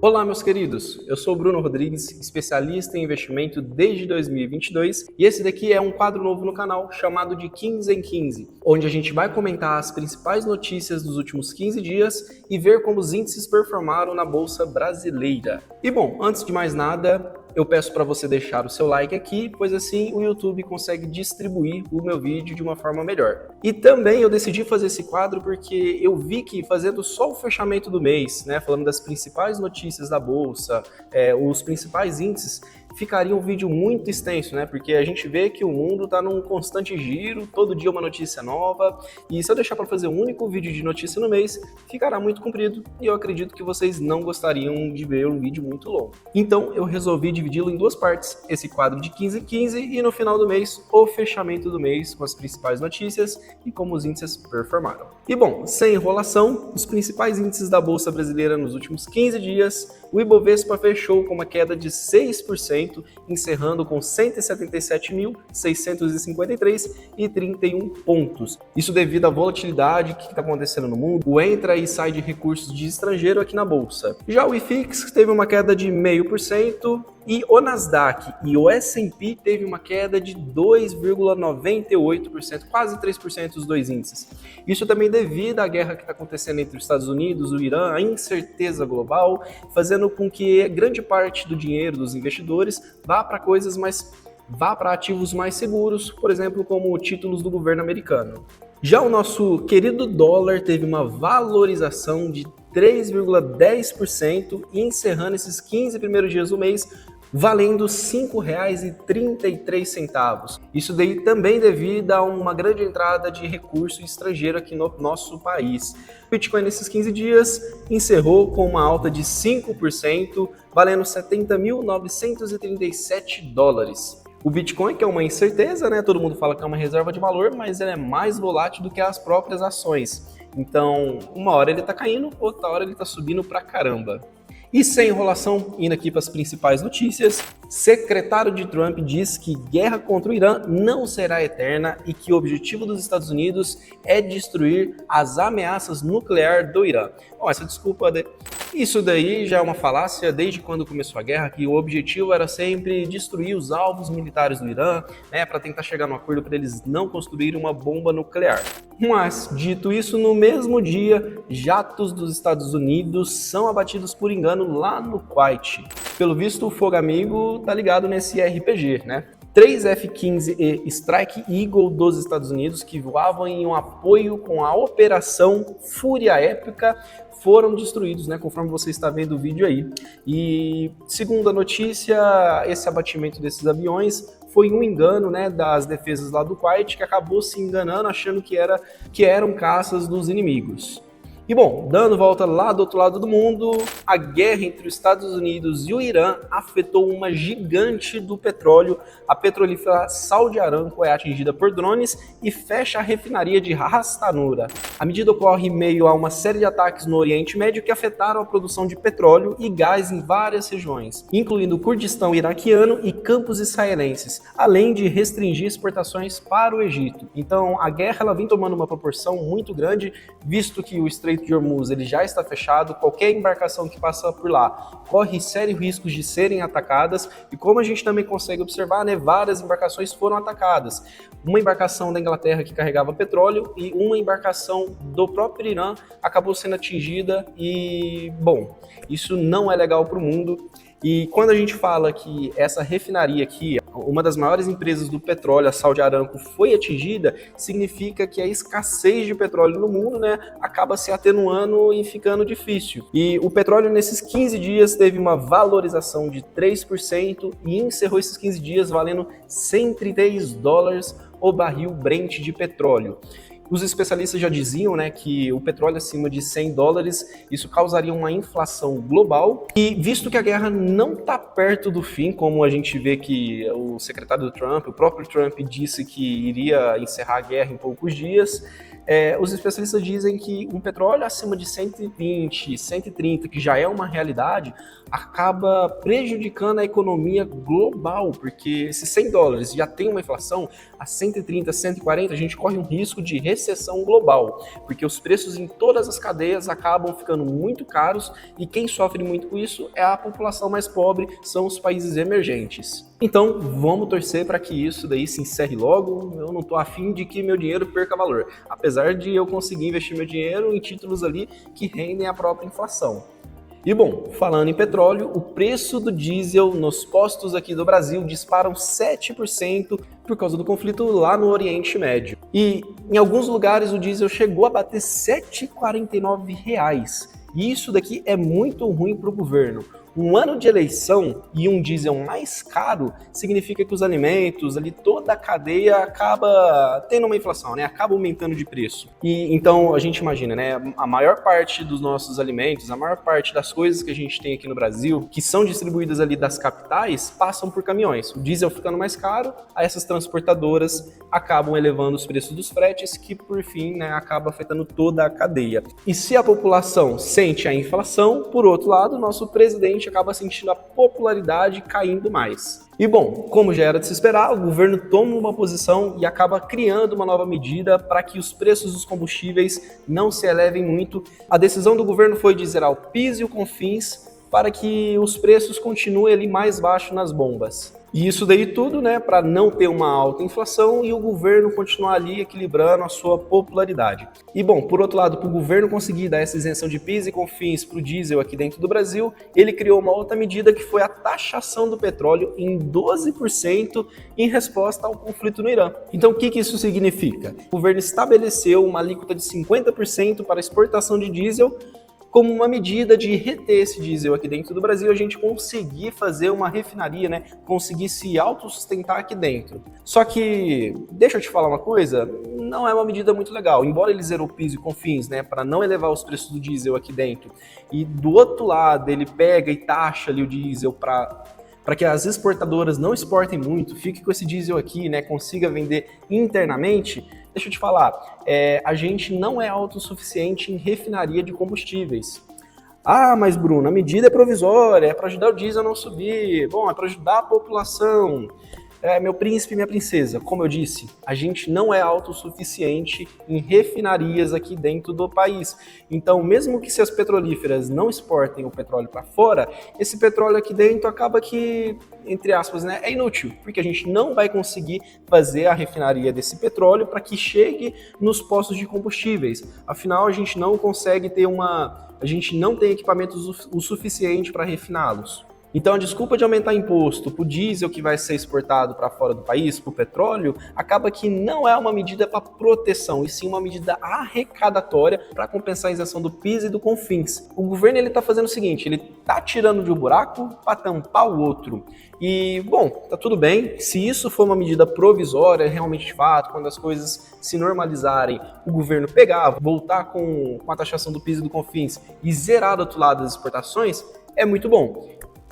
Olá, meus queridos. Eu sou o Bruno Rodrigues, especialista em investimento desde 2022, e esse daqui é um quadro novo no canal chamado de 15 em 15, onde a gente vai comentar as principais notícias dos últimos 15 dias e ver como os índices performaram na Bolsa Brasileira. E bom, antes de mais nada, eu peço para você deixar o seu like aqui, pois assim o YouTube consegue distribuir o meu vídeo de uma forma melhor. E também eu decidi fazer esse quadro porque eu vi que fazendo só o fechamento do mês, falando das principais notícias da Bolsa, os principais índices, ficaria um vídeo muito extenso, porque a gente vê que o mundo está num constante giro, todo dia uma notícia nova, e se eu deixar para fazer um único vídeo de notícia no mês, ficará muito comprido, e eu acredito que vocês não gostariam de ver um vídeo muito longo. Então eu resolvi dividi-lo em duas partes, esse quadro de 15 em 15, e no final do mês, o fechamento do mês com as principais notícias e como os índices performaram. E bom, sem enrolação, os principais índices da Bolsa Brasileira nos últimos 15 dias, o Ibovespa fechou com uma queda de 6%, encerrando com 177.653,31 pontos. Isso devido à volatilidade que está acontecendo no mundo, o entra e sai de recursos de estrangeiro aqui na Bolsa. Já o IFIX teve uma queda de 0,5%, e o Nasdaq e o S&P teve uma queda de 2,98%, quase 3% os dois índices. Isso também devido à guerra que está acontecendo entre os Estados Unidos e o Irã, a incerteza global, fazendo com que grande parte do dinheiro dos investidores vá para ativos mais seguros, por exemplo, como títulos do governo americano. Já o nosso querido dólar teve uma valorização de 3,10% e encerrando esses 15 primeiros dias do mês, valendo R$ 5,33. Isso daí também devido a uma grande entrada de recurso estrangeiro aqui no nosso país. O Bitcoin nesses 15 dias encerrou com uma alta de 5%, valendo R$ 70.937. O Bitcoin, que é uma incerteza, todo mundo fala que é uma reserva de valor, mas ele é mais volátil do que as próprias ações. Então, uma hora ele está caindo, outra hora ele está subindo pra caramba. E sem enrolação, indo aqui para as principais notícias, secretário de Trump diz que guerra contra o Irã não será eterna e que o objetivo dos Estados Unidos é destruir as ameaças nucleares do Irã. Essa desculpa, isso daí já é uma falácia desde quando começou a guerra, que o objetivo era sempre destruir os alvos militares do Irã, para tentar chegar num acordo para eles não construírem uma bomba nuclear. Mas, dito isso, no mesmo dia, jatos dos Estados Unidos são abatidos por engano lá no Kuwait. Pelo visto, o Fogo Amigo tá ligado nesse RPG, 3 F-15E Strike Eagle dos Estados Unidos, que voavam em um apoio com a Operação Fúria Épica, foram destruídos, conforme você está vendo o vídeo aí. E, segundo a notícia, esse abatimento desses aviões foi um engano, das defesas lá do Kuwait, que acabou se enganando, achando que eram caças dos inimigos. E bom, dando volta lá do outro lado do mundo, a guerra entre os Estados Unidos e o Irã afetou uma gigante do petróleo. A petrolífera Saudi Aramco é atingida por drones e fecha a refinaria de Ras Tanura. A medida ocorre em meio a uma série de ataques no Oriente Médio que afetaram a produção de petróleo e gás em várias regiões, incluindo o Kurdistão iraquiano e campos israelenses, além de restringir exportações para o Egito. Então, a guerra ela vem tomando uma proporção muito grande, visto que o Estreito de Hormuz ele já está fechado, qualquer embarcação que passa por lá corre sérios riscos de serem atacadas, e como a gente também consegue observar, várias embarcações foram atacadas. Uma embarcação da Inglaterra que carregava petróleo e uma embarcação do próprio Irã acabou sendo atingida e, bom, isso não é legal para o mundo. E quando a gente fala que essa refinaria aqui, uma das maiores empresas do petróleo, a Saudi Aramco, foi atingida, significa que a escassez de petróleo no mundo, acaba se atenuando e ficando difícil. E o petróleo nesses 15 dias teve uma valorização de 3% e encerrou esses 15 dias valendo $103 o barril Brent de petróleo. Os especialistas já diziam que o petróleo acima de $100, isso causaria uma inflação global. E visto que a guerra não está perto do fim, como a gente vê que o secretário do Trump, o próprio Trump disse que iria encerrar a guerra em poucos dias, os especialistas dizem que um petróleo acima de 120, 130, que já é uma realidade, acaba prejudicando a economia global, porque esses $100 já tem uma inflação, a 130, 140, a gente corre um risco de recessão global, porque os preços em todas as cadeias acabam ficando muito caros e quem sofre muito com isso é a população mais pobre, são os países emergentes. Então, vamos torcer para que isso daí se encerre logo. Eu não estou afim de que meu dinheiro perca valor, apesar de eu conseguir investir meu dinheiro em títulos ali que rendem a própria inflação. E bom, falando em petróleo, o preço do diesel nos postos aqui do Brasil disparam 7% por causa do conflito lá no Oriente Médio. E em alguns lugares o diesel chegou a bater R$ 7,49. E isso daqui é muito ruim para o governo. Um ano de eleição e um diesel mais caro significa que os alimentos, ali toda a cadeia acaba tendo uma inflação, né? Acaba aumentando de preço. E então a gente imagina, né? A maior parte dos nossos alimentos, a maior parte das coisas que a gente tem aqui no Brasil, que são distribuídas ali das capitais, passam por caminhões. O diesel ficando mais caro, essas transportadoras acabam elevando os preços dos fretes, que por fim, né, acaba afetando toda a cadeia. E se a população sente a inflação, por outro lado, nosso presidente acaba sentindo a popularidade caindo mais. E bom, como já era de se esperar, o governo toma uma posição e acaba criando uma nova medida para que os preços dos combustíveis não se elevem muito. A decisão do governo foi de zerar o PIS e o CONFINS para que os preços continuem ali mais baixos nas bombas. E isso daí tudo, né, para não ter uma alta inflação e o governo continuar ali equilibrando a sua popularidade. E bom, por outro lado, para o governo conseguir dar essa isenção de PIS e CONFINS para o diesel aqui dentro do Brasil, ele criou uma outra medida que foi a taxação do petróleo em 12% em resposta ao conflito no Irã. Então o que isso significa? O governo estabeleceu uma alíquota de 50% para a exportação de diesel, como uma medida de reter esse diesel aqui dentro do Brasil, a gente conseguir fazer uma refinaria, né? Conseguir se autossustentar aqui dentro. Só que, deixa eu te falar uma coisa, não é uma medida muito legal. Embora ele zerou o PIS e CONFINS, né? Para não elevar os preços do diesel aqui dentro, e do outro lado ele pega e taxa ali o diesel para que as exportadoras não exportem muito, fique com esse diesel aqui, né? Consiga vender internamente. Deixa eu te falar, a gente não é autossuficiente em refinaria de combustíveis. Ah, mas Bruno, a medida é provisória, é para ajudar o diesel a não subir, bom, é para ajudar a população. Meu príncipe e minha princesa, como eu disse, a gente não é autossuficiente em refinarias aqui dentro do país. Então, mesmo que se as petrolíferas não exportem o petróleo para fora, esse petróleo aqui dentro acaba que, entre aspas, né, é inútil, porque a gente não vai conseguir fazer a refinaria desse petróleo para que chegue nos postos de combustíveis. Afinal, a gente não consegue ter a gente não tem equipamentos o suficiente para refiná-los. Então a desculpa de aumentar imposto para o diesel que vai ser exportado para fora do país, para o petróleo, acaba que não é uma medida para proteção, e sim uma medida arrecadatória para compensar a isenção do PIS e do CONFINS. O governo está fazendo o seguinte, ele está tirando de um buraco para tampar o outro. E, bom, tá tudo bem, se isso for uma medida provisória, realmente de fato, quando as coisas se normalizarem, o governo pegar, voltar com a taxação do PIS e do CONFINS e zerar do outro lado das exportações, é muito bom.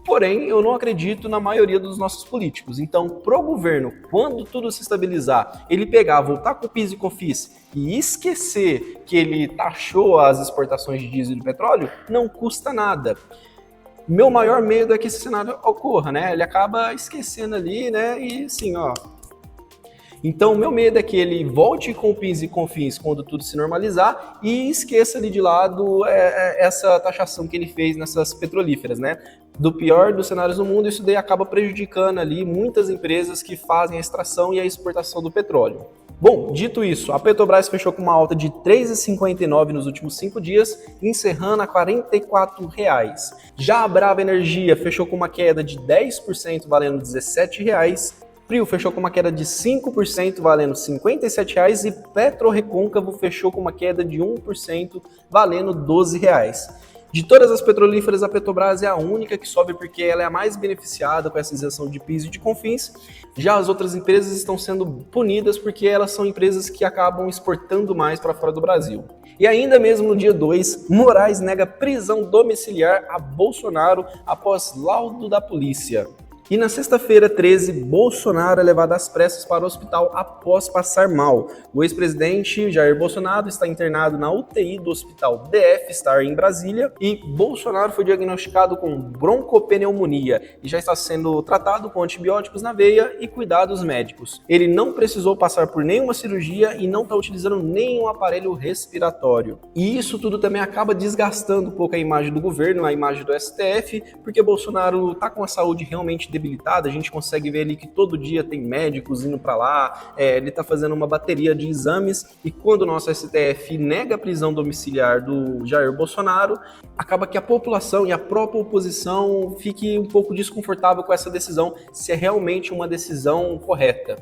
Porém, eu não acredito na maioria dos nossos políticos. Então, pro governo, quando tudo se estabilizar, ele pegar, voltar com o PIS e CONFINS e esquecer que ele taxou as exportações de diesel e de petróleo, não custa nada. Meu maior medo é que esse cenário ocorra, né? Ele acaba esquecendo ali, né? E assim, ó. Então, o meu medo é que ele volte com o PIS e CONFINS quando tudo se normalizar e esqueça ali de lado essa taxação que ele fez nessas petrolíferas, né? Do pior dos cenários do mundo, isso daí acaba prejudicando ali muitas empresas que fazem a extração e a exportação do petróleo. Bom, dito isso, a Petrobras fechou com uma alta de R$ 3,59 nos últimos 5 dias, encerrando a R$ 44. Já a Brava Energia fechou com uma queda de 10%, valendo R$ 17. Prio fechou com uma queda de 5%, valendo R$ 57,00, e PetroRecôncavo fechou com uma queda de 1%, valendo R$ 12,00. De todas as petrolíferas, a Petrobras é a única que sobe porque ela é a mais beneficiada com essa isenção de PIS e de CONFINS. Já as outras empresas estão sendo punidas porque elas são empresas que acabam exportando mais para fora do Brasil. E ainda mesmo no dia 2, Moraes nega prisão domiciliar a Bolsonaro após laudo da polícia. E na sexta-feira, 13, Bolsonaro é levado às pressas para o hospital após passar mal. O ex-presidente Jair Bolsonaro está internado na UTI do hospital DF Star em Brasília e Bolsonaro foi diagnosticado com broncopneumonia e já está sendo tratado com antibióticos na veia e cuidados médicos. Ele não precisou passar por nenhuma cirurgia e não está utilizando nenhum aparelho respiratório. E isso tudo também acaba desgastando um pouco a imagem do governo, a imagem do STF, porque Bolsonaro está com a saúde realmente debilitada. A gente consegue ver ali que todo dia tem médicos indo para lá, ele está fazendo uma bateria de exames e quando o nosso STF nega a prisão domiciliar do Jair Bolsonaro, acaba que a população e a própria oposição fique um pouco desconfortável com essa decisão, se é realmente uma decisão correta.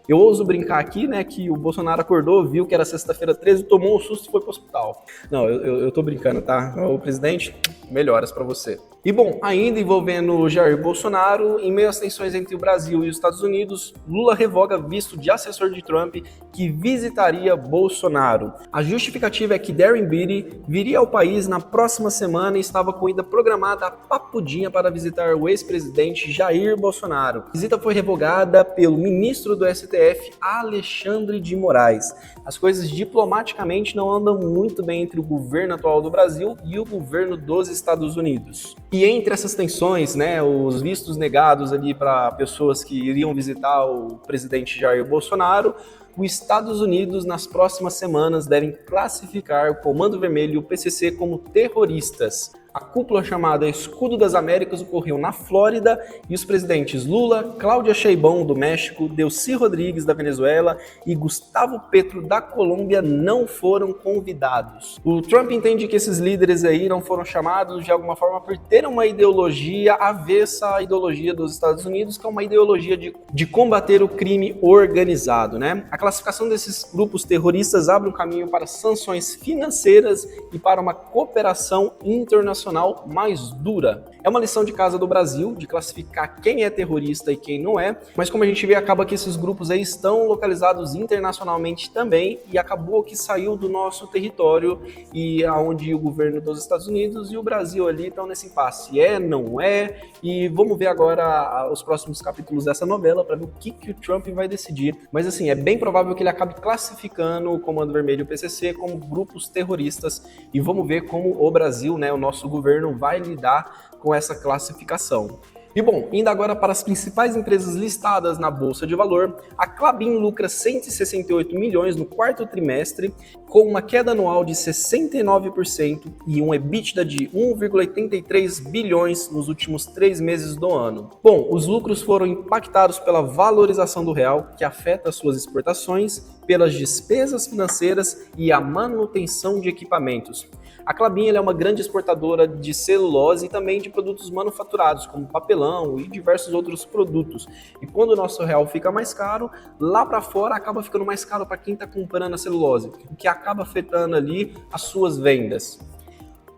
Eu ouso brincar aqui, né, que o Bolsonaro acordou, viu que era sexta-feira 13, tomou um susto e foi pro hospital. Não, eu tô brincando, tá? O presidente, melhoras para você. E bom, ainda envolvendo Jair Bolsonaro, em meio às tensões entre o Brasil e os Estados Unidos, Lula revoga visto de assessor de Trump que visitaria Bolsonaro. A justificativa é que Darren Beatty viria ao país na próxima semana e estava com ida programada a papudinha para visitar o ex-presidente Jair Bolsonaro. A visita foi revogada pelo ministro do STF, Alexandre de Moraes. As coisas diplomaticamente não andam muito bem entre o governo atual do Brasil e o governo dos Estados Unidos. E entre essas tensões, né, os vistos negados ali para pessoas que iriam visitar o presidente Jair Bolsonaro, os Estados Unidos, nas próximas semanas, devem classificar o Comando Vermelho e o PCC como terroristas. A cúpula chamada Escudo das Américas ocorreu na Flórida e os presidentes Lula, Cláudia Sheinbaum do México, Delcy Rodrigues da Venezuela e Gustavo Petro da Colômbia não foram convidados. O Trump entende que esses líderes aí não foram chamados de alguma forma por terem uma ideologia avessa à ideologia dos Estados Unidos, que é uma ideologia de combater o crime organizado, né? A classificação desses grupos terroristas abre um caminho para sanções financeiras e para uma cooperação internacional mais dura. É uma lição de casa do Brasil, de classificar quem é terrorista e quem não é, mas como a gente vê, acaba que esses grupos aí estão localizados internacionalmente também e acabou que saiu do nosso território e aonde o governo dos Estados Unidos e o Brasil ali estão nesse impasse. É, não é? E vamos ver agora os próximos capítulos dessa novela para ver o que o Trump vai decidir. Mas assim, é bem provável que ele acabe classificando o Comando Vermelho e o PCC como grupos terroristas e vamos ver como o Brasil, né, o nosso governo vai lidar com essa classificação. E bom, indo agora para as principais empresas listadas na Bolsa de Valor, a Klabin lucra 168 milhões no quarto trimestre, com uma queda anual de 69% e um EBITDA de 1,83 bilhões nos últimos 3 meses do ano. Bom, os lucros foram impactados pela valorização do real, que afeta suas exportações, pelas despesas financeiras e a manutenção de equipamentos. A Klabin é uma grande exportadora de celulose e também de produtos manufaturados, como papelão e diversos outros produtos. E quando o nosso real fica mais caro, lá para fora acaba ficando mais caro para quem está comprando a celulose, o que acaba afetando ali as suas vendas.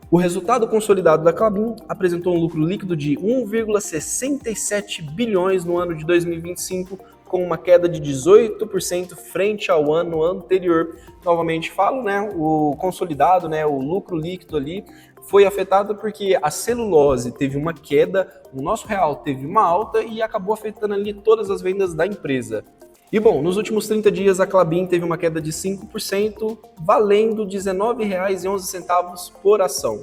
O resultado consolidado da Klabin apresentou um lucro líquido de 1,67 bilhões no ano de 2025, com uma queda de 18% frente ao ano anterior. Novamente falo, né, o consolidado, né, o lucro líquido ali foi afetado porque a celulose teve uma queda, o nosso real teve uma alta e acabou afetando ali todas as vendas da empresa. E bom, nos últimos 30 dias a Klabin teve uma queda de 5%, valendo R$ 19,11 por ação.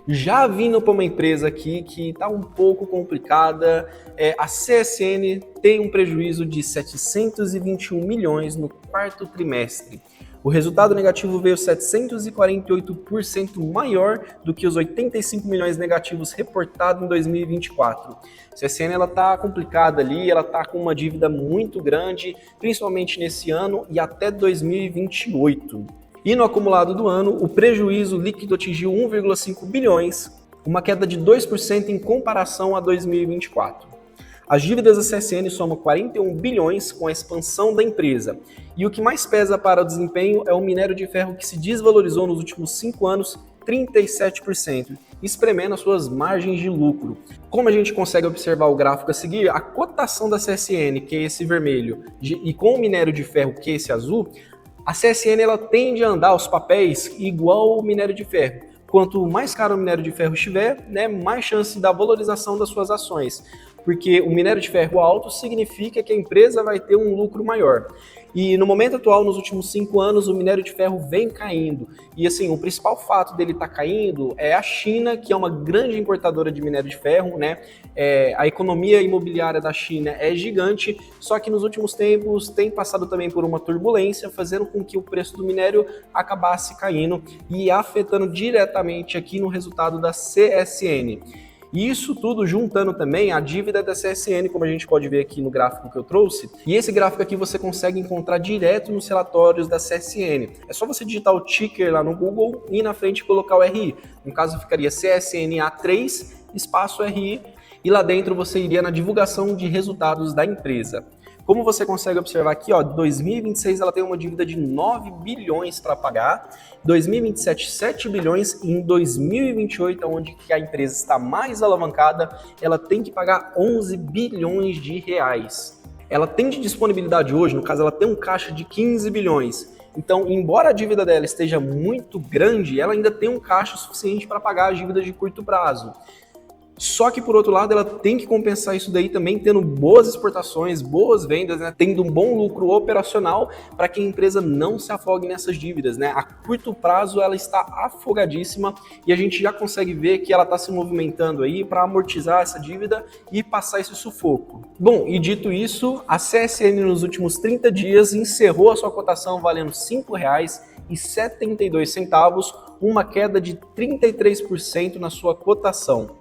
Já vindo para uma empresa aqui que está um pouco complicada, a CSN tem um prejuízo de 721 milhões no quarto trimestre. O resultado negativo veio 748% maior do que os 85 milhões negativos reportados em 2024. A CSN está complicada ali, ela está com uma dívida muito grande, principalmente nesse ano e até 2028. E no acumulado do ano, o prejuízo líquido atingiu 1,5 bilhões, uma queda de 2% em comparação a 2024. As dívidas da CSN somam 41 bilhões com a expansão da empresa. E o que mais pesa para o desempenho é o minério de ferro que se desvalorizou nos últimos 5 anos 37%, espremendo as suas margens de lucro. Como a gente consegue observar o gráfico a seguir, a cotação da CSN, que é esse vermelho, e com o minério de ferro, que é esse azul, a CSN ela tende a andar os papéis igual o minério de ferro. Quanto mais caro o minério de ferro estiver, né, mais chance da valorização das suas ações. porque o minério de ferro alto significa que a empresa vai ter um lucro maior. E no momento atual, nos últimos 5 anos, o minério de ferro vem caindo. E assim, o principal fato dele estar caindo é a China, que é uma grande importadora de minério de ferro, né? A economia imobiliária da China é gigante, só que nos últimos tempos tem passado também por uma turbulência, fazendo com que o preço do minério acabasse caindo e afetando diretamente aqui no resultado da CSN. E isso tudo juntando também a dívida da CSN, como a gente pode ver aqui no gráfico que eu trouxe. E esse gráfico aqui você consegue encontrar direto nos relatórios da CSN. É só você digitar o ticker lá no Google e na frente colocar o RI. No caso ficaria CSNA3, espaço RI, e lá dentro você iria na divulgação de resultados da empresa. Como você consegue observar aqui, ó, 2026 ela tem uma dívida de 9 bilhões para pagar, 2027 7 bilhões e em 2028, onde a empresa está mais alavancada, ela tem que pagar 11 bilhões de reais. Ela tem de disponibilidade hoje, no caso ela tem um caixa de 15 bilhões. Então, embora a dívida dela esteja muito grande, ela ainda tem um caixa suficiente para pagar a dívida de curto prazo. Só que, por outro lado, ela tem que compensar isso daí também tendo boas exportações, boas vendas, né? Tendo um bom lucro operacional para que a empresa não se afogue nessas dívidas, né? A curto prazo ela está afogadíssima e a gente já consegue ver que ela está se movimentando aí para amortizar essa dívida e passar esse sufoco. Bom, e dito isso, a CSN nos últimos 30 dias encerrou a sua cotação valendo R$ 5,72, uma queda de 33% na sua cotação.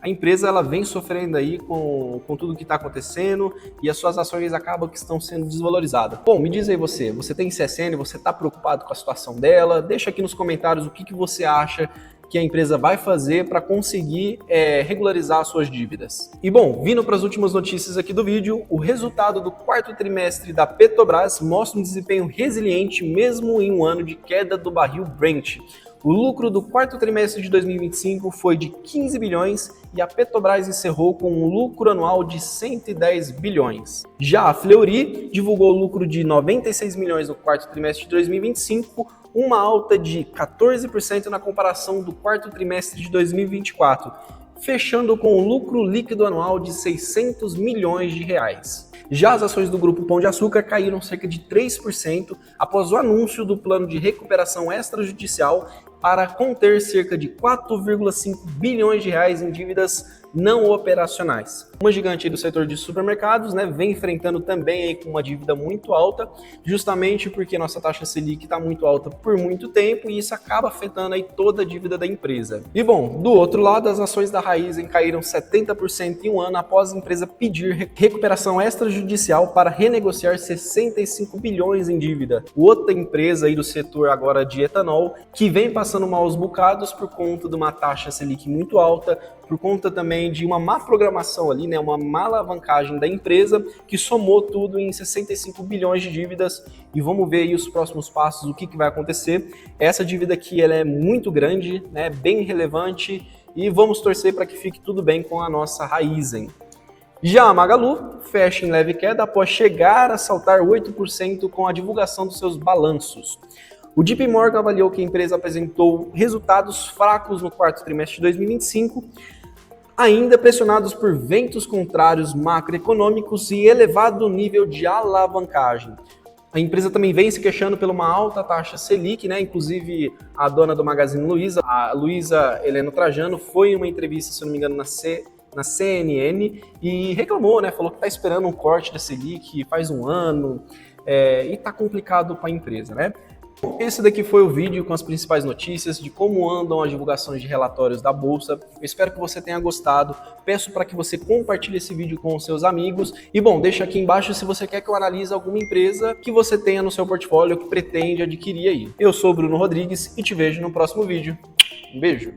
A empresa ela vem sofrendo aí com tudo que está acontecendo e as suas ações acabam que estão sendo desvalorizadas. Bom, me diz aí você tem CSN, você está preocupado com a situação dela? Deixa aqui nos comentários o que você acha que a empresa vai fazer para conseguir regularizar as suas dívidas. E bom, vindo para as últimas notícias aqui do vídeo, o resultado do quarto trimestre da Petrobras mostra um desempenho resiliente mesmo em um ano de queda do barril Brent. O lucro do quarto trimestre de 2025 foi de 15 bilhões e a Petrobras encerrou com um lucro anual de 110 bilhões. Já a Fleury divulgou lucro de 96 milhões no quarto trimestre de 2025, uma alta de 14% na comparação do quarto trimestre de 2024, fechando com um lucro líquido anual de 600 milhões de reais. Já as ações do Grupo Pão de Açúcar caíram cerca de 3% após o anúncio do plano de recuperação extrajudicial para conter cerca de 4,5 bilhões de reais em dívidas não operacionais. Uma gigante do setor de supermercados, né, vem enfrentando também aí com uma dívida muito alta, justamente porque nossa taxa Selic está muito alta por muito tempo e isso acaba afetando aí toda a dívida da empresa. E bom, do outro lado, as ações da Raízen caíram 70% em um ano após a empresa pedir recuperação extrajudicial para renegociar 65 bilhões em dívida. Outra empresa aí do setor agora de etanol, que vem passando maus bocados por conta de uma taxa Selic muito alta, por conta também de uma má programação ali, né, uma má alavancagem da empresa, que somou tudo em 65 bilhões de dívidas, e vamos ver aí os próximos passos, o que vai acontecer. Essa dívida aqui ela é muito grande, né, bem relevante, e vamos torcer para que fique tudo bem com a nossa Raízen. Já a Magalu fecha em leve queda após chegar a saltar 8% com a divulgação dos seus balanços. O JP Morgan avaliou que a empresa apresentou resultados fracos no quarto trimestre de 2025, ainda pressionados por ventos contrários macroeconômicos e elevado nível de alavancagem. A empresa também vem se queixando por uma alta taxa Selic, né? Inclusive a dona do Magazine Luiza, a Luiza Helena Trajano, foi em uma entrevista, se não me engano, na CNN e reclamou, né? Falou que está esperando um corte da Selic faz um ano e está complicado para a empresa, né? Esse daqui foi o vídeo com as principais notícias de como andam as divulgações de relatórios da Bolsa. Eu espero que você tenha gostado. Peço para que você compartilhe esse vídeo com os seus amigos. E bom, deixa aqui embaixo se você quer que eu analise alguma empresa que você tenha no seu portfólio que pretende adquirir aí. Eu sou o Bruno Rodrigues e te vejo no próximo vídeo. Um beijo!